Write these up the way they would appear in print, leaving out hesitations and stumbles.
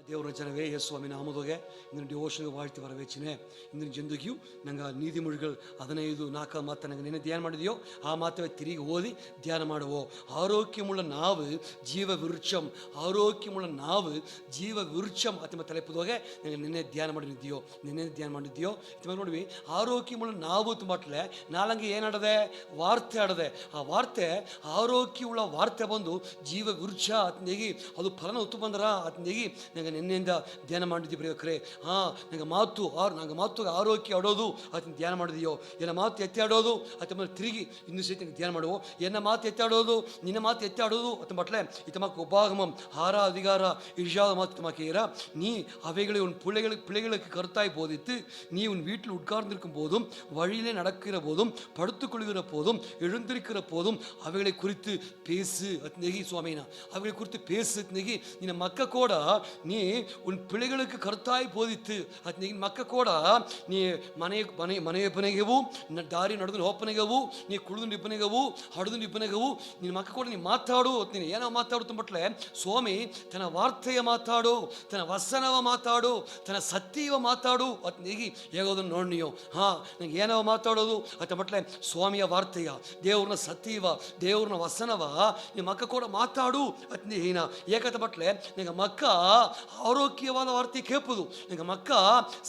ದೇವರ ಜನವೇ ಯೇಸುವಾಮಿ ನಾಮದೊಗೆ ಇಂದಿನ ಡಿವೋಷನ್ಗೆ வாழ்த்து வரவேச்சினே ಇಂದಿನ ಜಿಂದಗಿಯು ನಂಗೆ ನೀತಿಮೊழிಗಳು 15:4 ಮಾತು ನಂಗೆ ನೆನೆ ಧ್ಯಾನ ಮಾಡಿದೆಯೋ ಆ ಮಾತವೇ ತಿರುಗಿ ಓದಿ ಧ್ಯಾನ ಮಾಡುವೋ. ಆರೋಗ್ಯമുള്ള നാവ് ജീവവൃക്ഷം, ಆರೋಗ್ಯമുള്ള ನಾವು ಜೀವ ವೃಕ್ಷಂ ಅಥವಾ ತಲೆಪದೊಗೆ ನಂಗೆ ನೆನೆ ಧ್ಯಾನ ಮಾಡಿದೆಯೋ ನೋಡ್ವಿ. ಆರೋಗ್ಯമുള്ള ನಾವು ತುಂಬಟ್ಲೆ ನಾಲಂಗೆ ಏನಾಡದೆ ವಾರ್ತೆ ಆಡದೆ, ಆ ವಾರ್ತೆ ಆರೋಗ್ಯವುಳ್ಳ ವಾರ್ತೆ ಬಂದು ಜೀವ ವೃಕ್ಷ ಅತ್ನೇಗಿ ಅದು ಫಲನ ಉತ್ತು ಬಂದರ ಅತ್ನೇಗಿ ನಂಗೆ ನಿನ್ನೆಯಿಂದ ಧ್ಯಾನ ಮಾಡಿದ್ವಿ ಪ್ರಿಯಕರೇ. ನಂಗೆ ಮಾತು ಆರೋಗ್ಯ ಆಡೋದು ಅದನ್ನ ಧ್ಯಾನ ಮಾಡಿದೆಯೋ, ಏನ ಮಾತು ಎತ್ತಿ ಆಡೋದು ಅಥವಾ ತಿರುಗಿ ಇನ್ನು ಸಹಿತ ಧ್ಯಾನ ಮಾಡುವೋ. ಎನ್ನ ಮಾತು ಎತ್ತಿ ಆಡೋದು ನಿನ್ನ ಮಾತು ಎತ್ತಿ ಆಡೋದು ಅಥವಾ ಬಟ್ಲೆ ಇತಮಕ್ಕೆ உபாகமம் 6 அதிகார 7 மாத்து தமக்கேரா, நீ அவைகளை உன் பிள்ளைகளுக்கு கருத்தாய் போதித்து நீ உன் வீட்டில் உட்கார்ந்திருக்கும் போதும் வழியிலே நடக்கிற போதும் படுத்துக்கொள்கிற போதும் எழுந்திருக்கிற போதும் அவைகளை குறித்து பேசு அத்னேகி சுவாமினா. அவைகளை குறித்து பேசு அத்னேகி ನಿನ್ನ ಮಕ್ಕ ಕೂಡ ನೀ ಉನ್ ಪಿಳೆಗಳಿಗೆ ಕರ್ತಾಯಿ ಬೋದಿತ್ತು ಅದ್ನ ಮಕ್ಕ ಕೂಡ ನೀ ಮನೆಯಪ್ಪನೆಗೆವು ದಾರಿ ನಡೆದು ಹೋಪನೆಗೆವು ನೀ ಕುಳಿದು ನಿಪ್ಪನೆಗೆವು ಹಡದು ನಿಪ್ಪನೆಗೆವು ನಿನ್ನ ಮಕ್ಕ ಕೂಡ ನೀ ಮಾತಾಡು ನೀನು ಏನೋ ಮಾತಾಡು ತುಂಬಟ್ಲೆ ಸ್ವಾಮಿ ತನ್ನ ವಾರ್ತೆಯ ಮಾತಾಡು, ತನ್ನ ವಸನವ ಮಾತಾಡು, ತನ್ನ ಸತ್ಯವ ಮಾತಾಡು ಅತ್ನೇಗಿ ಹೇಗೋದನ್ನು ನೋಡಿ ನೀವು. ನಂಗೆ ಏನವ ಮಾತಾಡೋದು ಅತ್ತಮಟ್ಲೆ ಸ್ವಾಮಿಯ ವಾರ್ತೆಯ ದೇವ್ರನ್ನ ಸತ್ಯವ ದೇವ್ರನ್ನ ವಸನವ ನಿಮ್ಮ ಮಕ್ಕ ಕೂಡ ಮಾತಾಡು ಅತ್ನೇ ಹೀನ ಏಕತ ಬಟ್ಲೆ ನಿಂಗೆ ಮಕ್ಕ ಆರೋಗ್ಯವಾದ ವಾರ್ತೆ ಕೇಪುದು. ನಿಂಗೆ ಮಕ್ಕ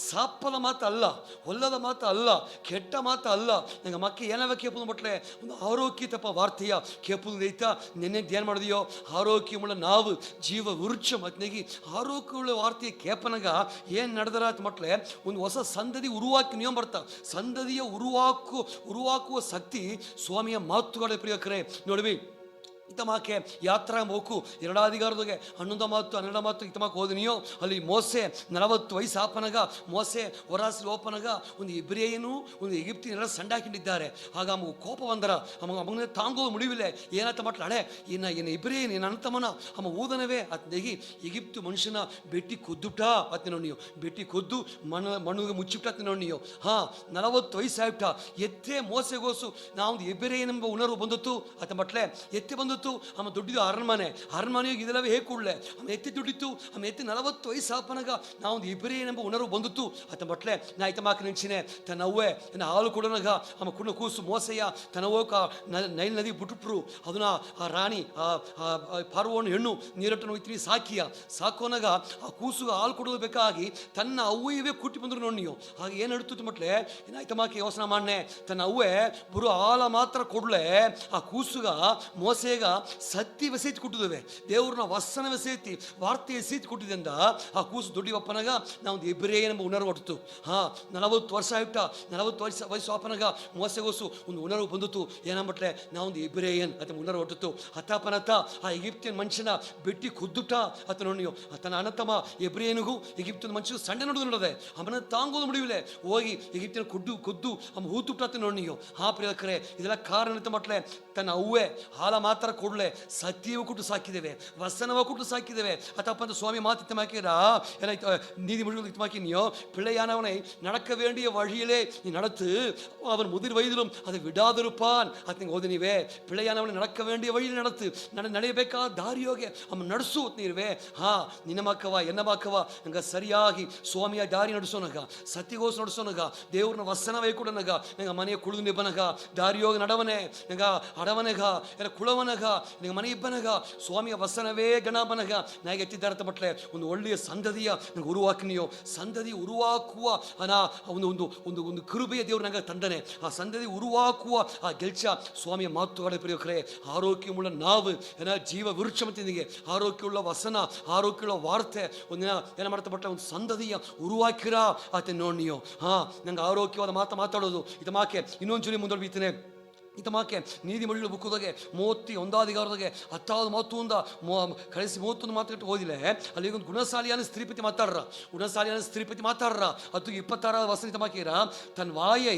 ಸಾಪದ ಮಾತು ಅಲ್ಲ, ಹೊಲ್ಲದ ಮಾತು ಅಲ್ಲ, ಕೆಟ್ಟ ಮಾತು ಅಲ್ಲ. ನಿಂಗೆ ಮಕ್ಕ ಏನವ ಕೇಪುದು ಬಟ್ಲೆ ಒಂದು ಆರೋಗ್ಯ ತಪ್ಪ ವಾರ್ತೆಯ ಕೇಪುದು ಐತಾ. ನಿನ್ನೆ ಧ್ಯಾನ ಮಾಡಿದೆಯೋ ಆರೋಗ್ಯമുള്ള ನಾವು ಜೀವ ವೃಕ್ಷ ಮತ್ನೇಗಿ ಆರೋಗ್ಯವುಳ್ಳ ವಾರ್ತೆಯ ಕೇಪನಗ ಏನು ನಡೆದರ ಮಟ್ಲೆ ಒಂದು ಹೊಸ ಸಂದದಿ ಉರುವಾಕಿ ನಿಯಮ ಬರ್ತಾ. ಸಂದದಿಯ ಉರುವಾಕುವ ಶಕ್ತಿ ಸ್ವಾಮಿಯ ಮಾತುಗಳ ಪ್ರಿಯಕರೇ ನೋಡ್ವಿ. ಇತಮಾಕೆ ಯಾತ್ರಾ ಹೋಗು 2 ಅಧಿಕಾರದಾಗೆ 11 ಮಾತು 12 ಮಾತು ಇತಮಾಕೆ ಹೋದನಿಯೋ ಅಲ್ಲಿ ಮೋಸೆ 40 ವಯಸ್ಸು ಆಪನಗ ಮೋಸೆ ಹೊರಾಸಲು ಓಪನಗ ಒಂದು ಇಬ್ರಿಯನು ಒಂದು ಈಜಿಪ್ತಿನೆಲ್ಲ ಸಂಡಾಕಿಟ್ಟಿದ್ದಾರೆ. ಆಗ ಅಮ್ಮ ಕೋಪ ಬಂದರ ಅಮ್ಮನ ತಾಂಗೋದು ಮುಡಿವಿಲ್ಲ ಏನಾತ ಮಟ್ಲಾಳೆ ಇನ್ನು ಇಬ್ರಿಯನ್ ಏನು ಅಂತಮನ ಅಮ್ಮ ಊದನವೇ ಅತ್ನೇಗಿ ಈಜಿಪ್ತು ಮನುಷ್ಯನ ಬೆಟ್ಟಿ ಕೊದ್ದುಟ ಅತ್ತೆ ನೋಡಿ ನೀವು ಬೆಟ್ಟಿ ಕೊದ್ದು ಮಣ್ಣುಗೆ ಮುಚ್ಚಿಬಿಟ್ಟ ಅತ್ತೆ ನೋಡಿ ನೀವು. 40 ವಯಸ್ಸು ಆಗ್ಬಿಟ್ಟ ಎತ್ತೇ ಮೋಸೆಗೋಸು ನಾವು ಇಬ್ರಿಯನೆಂಬ ಉಣರ್ವು ಬಂದತ್ತು ಅತ್ತ ಮಟ್ಲೆ ಎತ್ತೆ ಬಂದು ಅಮ್ಮ ದುಡ್ಡಿದ್ದು ಅರಣ್ಮನೆಗೆ ಇದೆಲ್ಲವೇ ಹೇಗೆ ಕೂಡಲೇ ಅಮ್ಮ ಎತ್ತಿ ದುಡ್ಡಿತ್ತು ಅಮ್ಮ ಎತ್ತಿ 40 ವಯಸ್ಸು ಆಪನಾಗ ನಾವೊಂದು ಇಬ್ಬರೇನೆಂಬ ಉಣರ್ವು ಬಂದಿತ್ತು ಅತ್ತ ಬಟ್ಲೆ ನಾ ಆಯ್ತ ಮಾಕ ನೆನ್ಸಿನೆ ತನ್ನ ಅವ್ವೆ ನನ್ನ ಹಾಲು ಕೊಡೋನಾಗ ಅಮ್ಮ ಕುಣ್ಣ ಕೂಸು ಮೋಸಯ್ಯ ತನ್ನ ಹೋಗ ನೈಲ್ ನದಿ ಬಿಟ್ಟುಟ್ರು ಅದನ್ನ ಆ ರಾಣಿ ಪಾರ್ವೋಣ ಹೆಣ್ಣು ನೀರಟ್ಟನ್ನು ಹೋಯ್ತೀನಿ ಸಾಕೋನಾಗ ಆ ಕೂಸು ಹಾಲು ಕೊಡೋದು ಬೇಕಾಗಿ ತನ್ನ ಅವ್ವಯವೇ ಕೂಟಿ ಬಂದ್ರು ನೋಡಿ ನೀವು. ಹಾಗೆ ಏನು ನಡ್ತು ಮಟ್ಲೆ ಏನಾಯ್ತ ಮಾಕೆ ಯೋಚನೆ ಮಾಡ್ನೆ ತನ್ನ ಅವ್ವೆ ಬರು ಹಾಲ ಮಾತ್ರ ಕೊಡ್ಲೆ ಆ ಕೂಸುಗ ಮೋಸೆಗ ಸತ್ಯ ಸೇತಿ ಕೊಟ್ಟಿದ್ದೇವೆ ದೇವ್ರನ್ನ ವಸನ ಸೇತಿ ವಾರ್ತೆಯ ಸೇತಿ ಕೊಟ್ಟಿದ್ದಿಂದ ಆ ಕೂಸು ದೊಡ್ಡಿವಪ್ಪನಾಗ ನಾವು ಇಬ್ರೇಯನ್ ಎಂಬ ಉಣರ್ವು ಹೊಟ್ಟಿತು. 40 ವರ್ಷ ಆಯ್ತಾ 40 ವಯಸ್ಸು ಅಪ್ಪನಾಗ ಮೋಸೆಗೋಸು ಒಂದು ಉಣರ್ವು ಬಂದಿತ್ತು. ಏನಂಬಟ್ಲೆ ನಾವೊಂದು ಇಬ್ರೇಯನ್ ಅಥವಾ ಉಣರ್ವು ಹೊಟ್ಟಿತು. ಹತ್ತಾಪನತ್ತ ಆ ಈಜಿಪ್ತಿಯನ್ ಮನುಷ್ಯನ ಬೆಟ್ಟಿ ಕುದ್ದುಟ ಅತ್ತ ನೋಡಿ ನೀವು ತನ್ನ ಅನತಮ ಇಬ್ರೇಯನಿಗೂ ಈಜಿಪ್ತಿನ ಮನುಷ್ಯಗೂ ಸಣ್ಣ ನೋಡದೆ ಅವನ ತಾಂಗೋದು ಮುಡಿವಿಲೆ ಹೋಗಿ ಈಜಿಪ್ತಿನ ಕೊದ್ದು ಅಮ್ಮ ಹೂತುಟ್ಟ ನೋಡಿ ನೀವು. ಪ್ರಿಯಕರೇ ಇದೆಲ್ಲ ಕಾರಣ ಮಟ್ಲೆ ತನ್ನ ಅವ್ವೆ ಹಾಲ ಮಾತ್ರ ಕೊಡ್ಲೆ ಸತ್ಯವ ಕೊಟ್ಟು ಸಾಕಿದ್ದೇವೆ, ವಸನವ ಕೊಟ್ಟು ಸಾಕಿದ್ದೇವೆ. ಅತಪ್ಪ ಅಂತ ಸ್ವಾಮಿ ಮಾತು ಹಾಕಿರ ಏನಾಯ್ತು நீதிமொழிகள் இத்தமாக்கி நீயோ பிள்ளையானவனை நடக்க வேண்டிய வழியிலே நீ நடத்து அவன் முதிர் வயதிலும் அதை விடாதிருப்பான் ಅಂತ ಓದಿನಿವೆ. பிள்ளையானவனை நடக்க வேண்டிய வழியில் நடத்து ನಡೆಯಬೇಕಾದ ದಾರಿಯೋಗೆ ಅವನು ನಡೆಸು ನೀರುವೆ. ನಿನ್ನ ಮಕ್ಕವ ಎನ್ನ ಮಕ್ಕವ ನಂಗೆ ಸರಿಯಾಗಿ ಸ್ವಾಮಿಯ ದಾರಿ ನಡೆಸೋನಗ ಸತ್ಯಗೋಸ್ ನಡೆಸೋನಗ ದೇವ್ರನ್ನ ವಸನವೇ ಕೊಡನಗ ನಂಗೆ ಮನೆಯ ಕುಳಿದು ನಿಬ್ಬನಗ ದಾರಿಯೋಗ ನಡವನೆ ನಂಗ ಅಡವನಗ ಎಲ್ಲ ಕುಳವನಗ ನಿಂಗೆ ಮನೆ ಇಬ್ಬನಗ ಸ್ವಾಮಿಯ ವಸನವೇ ಗಣಪನಗ ನಾಯಿಗೆ ಎತ್ತಿದ್ದಾರತ ಮಟ್ಲೆ ಒಂದು ಒಳ್ಳೆಯ ಸಂದದಿಯ ನಂಗೆ ಉರುವಾಕಿನಿಯೋ ಸಂದದಿ ಉರುವಾಕುವ ಒಂದು ಕೃಪೆಯ ದೇವರು ನಂಗೆ ತಂದನೆ. ಆ ಸಂದದಿ ಉರುವಾಕುವ ಆ ಗೆಲ್ಚ ಸ್ವಾಮಿಯ ಮಾತುಗಳ ಪ್ರಿಯಕರೇ ಆರೋಗ್ಯമുള്ള ನಾವು ಜೀವ ವೃಕ್ಷಮತಿನಿಗೆ ಆರೋಗ್ಯವುಳ್ಳ ವಸನ ಆರೋಗ್ಯವುಳ್ಳ ವಾರ್ತೆ ಒಂದಿನ ಏನ ಮಾಡ್ತಾ ಬಟ್ಲೆ ಒಂದು ಸಂದದಿಯ ಉರುವಾಕಿರ ಆತ ನೋಡಿ ನೀವು. ನಂಗೆ ಆರೋಗ್ಯವಾದ ಮಾತಾಡೋದು ಇದು ಮಾಕೆ ಇನ್ನೊಂದು ಜೊತೆ ಮುಂದೊಡ್ಬೀತೇನೆ. ಇತಮಾಕೆ ನೀತಿಮೊழிಗಳ ಬುಕ್ಕದಾಗೆ 31 ಅಧಿಕಾರದಾಗೆ 10 ಮಾತುಂದ ಕಳಿಸಿ 31 ಮಾತು ಓದಿಲ್ಲ. ಅಲ್ಲಿ ಒಂದು ಗುಣಶಾಲಿಯಾನ ಸ್ತ್ರೀಪತಿ ಮಾತಾಡ್ರ ಅದು 26 வசனம் இத்தமாக்கீர தன் வாயை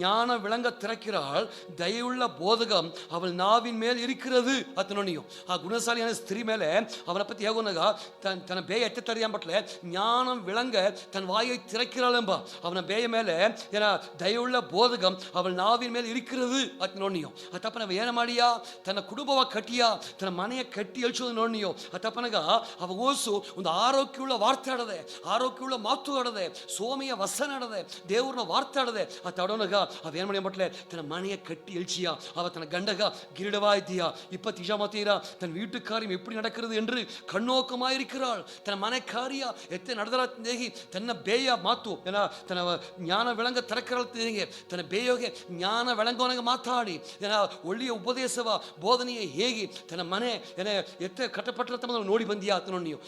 ஞான விளங்க திறக்கிறாள் தயவுள்ள போதகம் அவள் நாவின் மேல் இருக்கிறது ಅತನೋಣಿಯೋ. ಆ ಗುಣಶಾಲಿಯಾನ ಸ್ತ್ರೀ ಮೇಲೆ ಅವನ ಪತಿ ಹೇಗೋನಾಗ ತನ್ನ ಬೇಯ ಎತ್ತರಿಯ ಬಟ್ಲೆ ಜ್ಞಾನ ವಿಳಂಗ ತನ್ನ ವಾயை திறக்கிறாள் ಎಂಬ ಅವನ ಬೇಯ ಮೇಲೆ ಏನ ದಯವುಳ್ಳ ಬೋಧகம் ಅವಳ ನಾವಿನ ಮೇಲೆ இருக்கிறது ಆಯ್ತು ನೋಡಿಯೋ ಅತಪ್ಪನ ಏನ ಮಾಡಿಯಾ ತನ್ನ ಕುಟುಂಬವ ಕಟ್ಟಿಯ ತನ್ನ ಮನೆಯ ಕಟ್ಟಿ ಎಳ್ಸೋದು ನೋಡಿಯೋ ಅತಪ್ಪನಗ ಅವ ಓಸು ಒಂದು ಆರೋಗ್ಯವುಳ್ಳ ವಾರ್ತೆ ಆಡದೆ, ಆರೋಗ್ಯವುಳ್ಳ ಮಾತು ಆಡದೆ, ಸೋಮಿಯ ವಸನ ಆಡದೆ, ದೇವ್ರನ್ನ ವಾರ್ತೆ ಆಡದೆ ಆ ತಡೋನಗ ಅವ ಏನ್ ಮಾಡಿ ಮಟ್ಲೆ ತನ್ನ ಮನೆಯ ಕಟ್ಟಿ ಎಳ್ಚಿಯ அவ தன் கண்டக கிரீடவாய்த்தியா இப்ப திஜாமத்தீரா தன் வீட்டு காரியம் எப்படி நடக்கிறது என்று கண்ணோக்கமாயிருக்கிறாள். தன் மனை காரியா எத்த நடದರ தேகி ತನ್ನ ಬೇಯ ಮಾತು ಏನ ತನ್ನ ಜ್ಞಾನ ಬೆಳಂಗ ತರಕರಲ್ ತೇಗೆ ತನ್ನ ಬೇಯೋಗೆ ಜ್ಞಾನ ಬೆಳಂಗೋನಗೆ ಮಾತಾಡಿ ಏನ ಒಳ್ಳೆಯ ಉಪದೇಶವ ಬೋಧನೆಯ ಹೇಗೆ ತನ್ನ ಮನೆ ಏನ ಎತ್ತ ಕಟ್ಟಪಟ್ಟರ ತಮ್ಮ ನೋಡಿ ಬಂದಿಯಾ ಆತನು ನೀವು.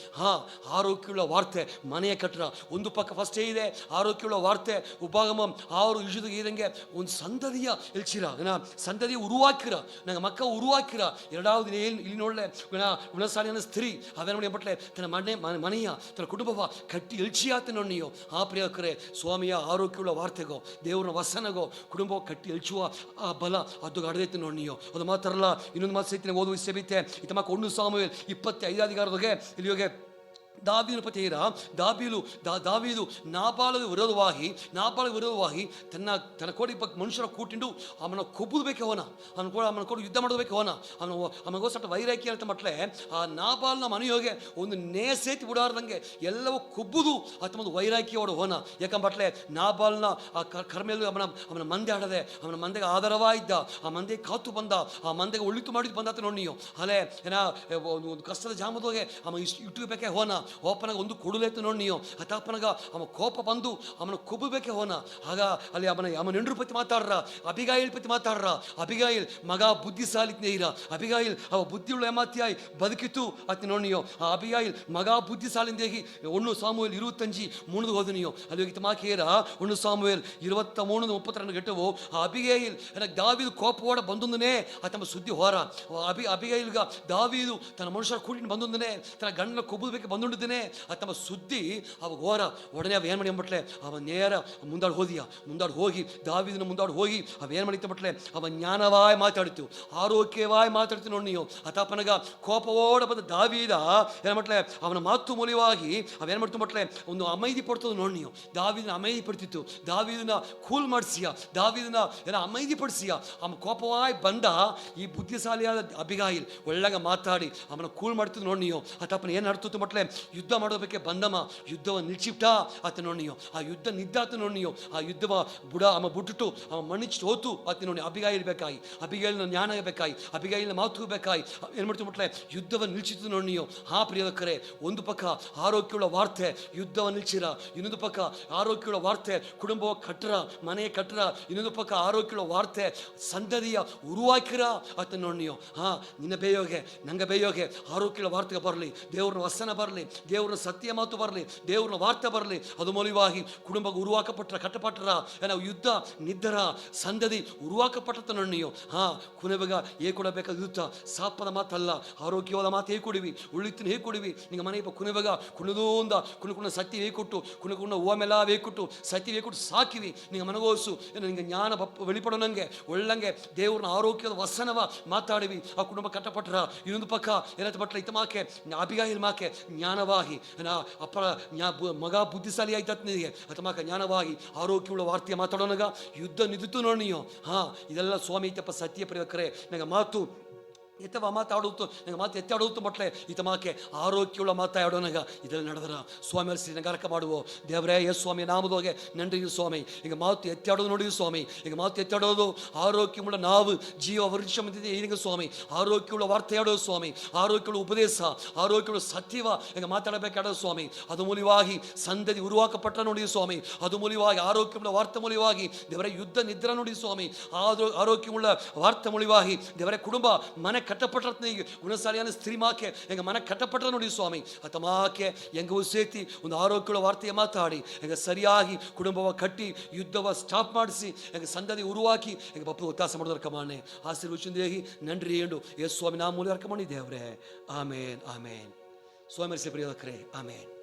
ಆರೋಗ್ಯವುಳ್ಳ ವಾರ್ತೆ ಮನೆಯ ಕಟ್ಟಡ ಒಂದು ಪಕ್ಕ ಫಸ್ಟೇ ಇದೆ ಆರೋಗ್ಯವುಳ್ಳ ವಾರ್ತೆ ಉಪಾಗಮ ಆರು ಇಜುದು ಇದಂಗೆ ಒಂದು ಸಂತತಿಯ ಎಲ್ಚಿರ ಏನ ಸಂತತಿಯ ಉರುವಾಕಿರ ನಂಗೆ ಮಕ್ಕ ಉರುವಾಕಿರ ಎರಡಾவது ಇಲ್ಲಿ ನೋಡಲೆ ಗುಣಸಾಲಿನ ಸ್ತ್ರೀ ಅವೇನು ಮಾಡಿ ಪಟ್ಲೆ ತನ್ನ ಮನೆಯ ತನ್ನ ಕುಟುಂಬವ ಕಟ್ಟಿ ಎಲ್ಚಿಯಾತ ನೋಡಿಯೋ ಆ ಪ್ರಿಯಕರೇ ಸ್ವಾಮಿಯ ಆರೋಗ್ಯವುಳ್ಳ ವಾರ್ತೆಗೋ ದೇವ್ರನ್ನ ವಸನಗೋ ಕುಟುಂಬ ಕಟ್ಟಿ ಎಲ್ಚುವ ಆ ಬಲ ಅದು ಅಡದೈತೆ ನೋಡಿಯೋ ಅದು ಮಾತ್ರಲ್ಲ ಇನ್ನೊಂದು ಮಾತು ಸಹಿತ ಓದುವ ಸೆಬಿತೆ ಇತಮಕ್ಕ 1 ಸಾಮುವೇಲ್ 25 ಇಲ್ಲಿ ಹೋಗಿ ದಾವೀದನ ಪತಿಯರ ದಾವೀದು ನಾಬಾಲಗೆ ವಿರೋಧವಾಗಿ ತನ್ನ ಕೋಡಿ ಮನುಷ್ಯರ ಕೂಟಿಂಡು ಅವನ ಕೊಬ್ಬುದಬೇಕು ಅವನ ಕೊಡು ಯುದ್ಧ ಮಾಡಬೇಕು ಅವನಿಗೋಸ್ಕರ ವೈರಾಗ್ಯ ಅಂತ ಮಟ್ಲೆ ಆ ನಾಬಾಲ್ನ ಮನೆಯೋಗೆ ಒಂದು ನೇಸೇತಿ ಬಿಡಾರ್ದಂಗೆ ಎಲ್ಲವೂ ಕೊಬ್ಬುದು ಅಥವಾ ವೈರಾಗ್ಯ ಅವನ ಯಾಕಂಬಟ್ಲೆ ನಾಬಾಲ್ನ ಆ ಕರ್ಮೇಲು ಅವನ ಮಂದೆ ಆಡದೆ ಅವನ ಮಂದೆಗೆ ಆಧಾರವಾಗಿದ್ದ ಆ ಮಂದೆ ಕಾತು ಬಂದ ಆ ಮಂದೆಗೆ ಒಳ್ಳಿತು ಮಾಡಿದ್ದು ಬಂದಾತ ನೋಡಿ ನೀವು ಅಲ್ಲೇ ಏನ ಒಂದು ಕಷ್ಟದ ಜಾಮದೋಗೆ ಅವ ಇಟ್ಟಬೇಕೆ ಓಪನಾಗ ಒಂದು ಕೊಡಲೇತು ನೋಡಿ ನೀವು ಅತಾಪನಾಗ ಅವನ ಕೋಪ ಬಂದು ಅವನ ಕೊಬ್ಬಬೇಕೆ ಆಗ ಅಲ್ಲಿ ಅವನ ಹೆಂಡ್ರು ಪತಿ ಮಾತಾಡ್ರ ಅಬಿಗಾಯಿಲ್ ಪತಿ ಮಾತಾಡ್ರ ಅಬಿಗಾಯಿಲ್ ಮಗ ಬುದ್ಧಿಸಾಲಿ ನೇರ ಅಬಿಗಾಯಿಲ್ ಅವ ಬುದ್ಧಿಯುಳ್ಳ ಏಮಾತಿಯಾಯಿ ಬದುಕಿತ್ತು ಅತಿ ನೋಡಿಯೋ ಆ ಅಬಿಗಾಯಿಲ್ ಮಗ ಬುದ್ಧಿಸಾಲಿಂದೇಗಿ 1 ಸಾಮುವೇಲ್ 25 ಓದನಿಯೋ ಅಲ್ಲಿ ಹೋಗಿ ಮಾಕೇರ 1 ಸಾಮುವೇಲ್ 23-32 ಗಂಟೆವು ಆ ಅಬಿಗಾಯಿಲ್ ದಾವೀದು ಕೋಪವಾಡ ಬಂದೊಂದನೇ ತಮ್ಮ ಸುದ್ದಿ ಹೋರ ಅಬಿಗಾಯಿಲ್ಗ ದಾವೀದು ತನ್ನ ಮನುಷ್ಯರ ಕೂಡಿ ಬಂದೊಂದನೇ ತನ್ನ ಗಂಡನ ಕೊಬ್ಬಬೇಕು ಬಂದುಂಡಿದ್ದೇನೆ ತಮ್ಮ ಸುದ್ದಿ ಅವಾಗ ಹೋರ ಒಡನೆ ಅವ ಏನು ಮಾಡಿ ಅಂಬಟ್ಲೆ ಅವ ನೇರ ಮುಂದಾಡು ಹೋಗಿ ದಾವೀದನ ಮುಂದಾಡು ಹೋಗಿ ಅವ ಏನು ಮಾಡಿತ್ತು ಬಟ್ಲೆ ಅವ ಜ್ಞಾನವಾಯ್ ಮಾತಾಡಿತು ಆರೋಗ್ಯವಾಯ್ ಮಾತಾಡ್ತೀವಿ ನೋಡಿ ನೀವು ಅತಾಪನಗ ಕೋಪವೋಡ ಬಂದ ದಾವೀದ ಏನು ಮಟ್ಲೆ ಅವನ ಮಾತು ಮೂಲವಾಗಿ ಅವೇನು ಮಾಡ್ತು ಮಟ್ಲೆ ಒಂದು ಅಮೈದಿ ಪಡ್ತದೆ ನೋಡಿ ನೀವು ದಾವೀದನ ಅಮೈದಿ ಪಡ್ತಿತ್ತು ದಾವೀದನ ಕೂಲ್ ಮಾಡಿಸಿಯ ದಾವೀದನ ಏನೋ ಅಮೈದಿ ಪಡಿಸಿಯ ಅವನ ಕೋಪವಾಯ್ ಬಂದ ಈ ಬುದ್ಧಿಶಾಲಿಯಾದ ಅಬಿಗಾಯಿಲ್ ಒಳ್ಳೆಗ ಮಾತಾಡಿ ಅವನ ಕೂಲ್ ಮಾಡ್ತಿದ್ದು ನೋಡಿ ನೀವು ಅತಾಪನ ಏನು ನಡ್ತಿತ್ತು ಮಟ್ಲೆ ಯುದ್ಧ ಮಾಡೋದಕ್ಕೆ ಬಂದಮ್ಮ ಯುದ್ಧವನ್ನು ನಿಲ್ಚಿಬಿಟ್ಟ ಆತ ನೋಡಿಯೋ ಆ ಯುದ್ಧ ನಿದ್ದಾತ ನೋಡಿಯೋ ಆ ಯುದ್ಧವ ಬಿಟ್ಟುಟ್ಟು ಅವ ಮಣಿಚಿಟ್ಟು ಹೋತು ಆತ ನೋಡಿ ಅಬಿಗಾಯಿಲ್ ಬೇಕಾಯಿ ಅಬಿಗಾಯಿಲ್ನ ಜ್ಞಾನ ಬೇಕಾಯಿ ಅಬಿಗಾಯಿಲ್ನ ಮಾತು ಬೇಕಾಯಿ ಏನು ಮಾಡ್ತೀವಿ ಬಿಟ್ಲೆ ಯುದ್ಧವನ್ನು ನಿಲ್ಚಿತ್ತು ನೋಡಿಯೋ ಆ ಪ್ರಿಯಕರೇ ಒಂದು ಪಕ್ಕ ಆರೋಗ್ಯವುಳ್ಳ ವಾರ್ತೆ ಯುದ್ಧವನ್ನು ನಿಲ್ಚಿರ ಇನ್ನೊಂದು ಪಕ್ಕ ಆರೋಗ್ಯವುಳ್ಳ ವಾರ್ತೆ ಕುಟುಂಬ ಕಟ್ಟರ ಮನೆ ಕಟ್ಟರ ಇನ್ನೊಂದು ಪಕ್ಕ ಆರೋಗ್ಯವುಳ್ಳ ವಾರ್ತೆ ಸಂತತಿಯ ಉರುವಾಕಿರ ಆತ ನೋಡಿಯೋ ನಿನ್ನ ಬೇಯೋಗೆ ನಂಗೆ ಬೇಯೋಗೆ ಆರೋಗ್ಯವುಳ್ಳ ವಾರ್ತೆಗೆ ಬರಲಿ ದೇವ್ರನ್ನ ವಸನ ಬರಲಿ ದೇವ್ರನ್ನ ಸತ್ಯ ಮಾತು ಬರಲಿ ದೇವ್ರನ್ನ ವಾರ್ತೆ ಬರಲಿ ಅದು ಮೂಲವಾಗಿ ಕುಟುಂಬ ಉರುವಾಕಪಟ್ಟ ಕಟ್ಟಪಟ್ಟರ ನಾವು ಯುದ್ಧ ನಿದ್ದರ ಸಂದದಿ ಉರುವಾಕಪಟ್ಟ ನೋಡಿಯೋ ಕುನೆಬಗ ಕೊಡಬೇಕಾದ ಯುದ್ಧ ಸಾಪದ ಮಾತಲ್ಲ ಆರೋಗ್ಯವಾದ ಮಾತು ಹೇಗೆ ಕೊಡಿವಿ ಉಳಿತಿನ ಹೇಗೆ ಕೊಡಿವಿ ನಿಂಗೆ ಮನೆ ಕುನೆಬಗ ಕುಣದೋಂದ ಕುಣ ಸತ್ಯ ಹೇಗೆ ಕೊಟ್ಟು ಕುಣ ಓಮೆಲ್ಲ ಕೊಟ್ಟು ಸತ್ಯ ಹೇಗೆ ಕೊಟ್ಟು ಸಾಕಿವಿ ನಿಂಗೆ ಮನಗೋಸು ನಿಂಗೆ ಜ್ಞಾನ வெளிப்படும் ನಂಗೆ ಒಳ್ಳಂಗೆ ದೇವ್ರನ್ನ ಆರೋಗ್ಯದ ವಸನವ ಮಾತಾಡಿವಿ ಆ ಕುಟುಂಬ ಕಟ್ಟಪಟ್ಟರ ಇನ್ನೊಂದು ಪಕ್ಕ ಏನಾಯ್ತು ಬಟ್ಲ ಇತ ಮಾಕೆ ಅಬಿಗಾಯಿಲ್ ಮಾಕೆ ಜ್ಞಾನವಾಗಿ ಅಪ್ಪ ಮಗ ಬುದ್ಧಿಶಾಲಿ ಆಯ್ತನಿಗೆ ಅಥವಾ ಜ್ಞಾನವಾಗಿ ಆರೋಗ್ಯವುಳ್ಳ ವಾರ್ತೆಯ ಮಾತಾಡೋನಾಗ ಯುದ್ಧ ನಿಂತು ನೋಡಿಯೋ ಇದೆಲ್ಲ ಸ್ವಾಮಿ ಐತಪ್ಪ ಸತ್ಯ ಪ್ರಿಯಕರೇ ನಂಗೆ ಮಾತು ಎತ್ತವ ಮಾತಾಡುತ್ತು ನಂಗೆ ಮಾತು ಎತ್ತಾಡುತ್ತು ಮಟ್ಲೆ ಈತಮಾಕೆ ಆರೋಗ್ಯವುಳ್ಳ ಮಾತಾಡೋನಾಗ ಇದೆಲ್ಲ ನಡೆದ್ರ ಸ್ವಾಮಿ ಅರಿಸಿ ನಗಾರಕ ಮಾಡುವ ದೇವರೇ ಎಸ್ ಸ್ವಾಮಿ ನಾಮದೋಗೆ ನನ್ರಿ ಸ್ವಾಮಿ ಈಗ ಮಾತು ಎತ್ತಾಡೋದು ನೋಡಿ ಸ್ವಾಮಿ ಈಗ ಮಾತು ಎತ್ತಾಡೋದು ಆರೋಗ್ಯವುಳ್ಳ ನಾವು ಜೀವ ವೃಕ್ಷ ಬಂದಿದೆ ಈಗ ಸ್ವಾಮಿ ಆರೋಗ್ಯವುಳ್ಳ ವಾರ್ತೆ ಆಡೋದು ಸ್ವಾಮಿ ಆರೋಗ್ಯವುಳ್ಳ ಉಪದೇಶ ಆರೋಗ್ಯವುಳ್ಳ ಸತ್ಯವ ಈಗ ಮಾತಾಡಬೇಕಾಡೋದು ಸ್ವಾಮಿ ಅದು ಮೂಲವಾಗಿ ಸಂದದಿ ಉರುವಾಕಪಟ್ಟ ನೋಡಿ ಸ್ವಾಮಿ ಅದು ಮೂಲವಾಗಿ ಆರೋಗ್ಯವುಳ್ಳ ವಾರ್ತೆ ಮೂಲವಾಗಿ ದೇವರ ಯುದ್ಧ ನಿದ್ರ ನೋಡಿ ಸ್ವಾಮಿ ಆರೋಗ್ಯವುಳ್ಳ ವಾರ್ತೆ ಮೂಲವಾಗಿ ದೇವರ ಕುಟುಂಬ ಮನೆ ಕಟ್ಟಪಟ್ಟೆ ಗುಣಸಾಲಿಯಾನ ಸ್ತ್ರೀ ಮಾಕೆ ಹೆಂಗೆ ಮನೆ ಕಟ್ಟಪಟ್ಟ ನೋಡಿ ಸ್ವಾಮಿ ಅತ ಮಾಕೆ ಹೆಂಗ ಸೇತಿ ಒಂದು ಆರೋಗ್ಯಗಳ ವಾರ್ತೆಯ ಮಾತಾಡಿ ಹೆಂಗೆ ಸರಿಯಾಗಿ ಕುಟುಂಬವ ಕಟ್ಟಿ ಯುದ್ಧವ ಸ್ಟಾಪ್ ಮಾಡಿಸಿ ಹೆಂಗೆ ಸಂದದಿ ಉರುವಾಕಿ ಹೆಂಗೆ ಬಪ್ಪು ಒತ್ತಾಸ ಮಾಡಿದ್ರ ಕಮಾನೆ ಆಶೀರ್ವಚಂದೇಹಿ ನನ್ರಿ ಏಂಡು ಎಸ್ ಸ್ವಾಮಿ ನಾ ಮೂಲ ಕಮಾಣಿ ದೇವ್ರೆ ಆಮೇನ್ ಆಮೇನ್ ಸ್ವಾಮಿ ಪ್ರಿಯಕರೇ ಆಮೇನ್.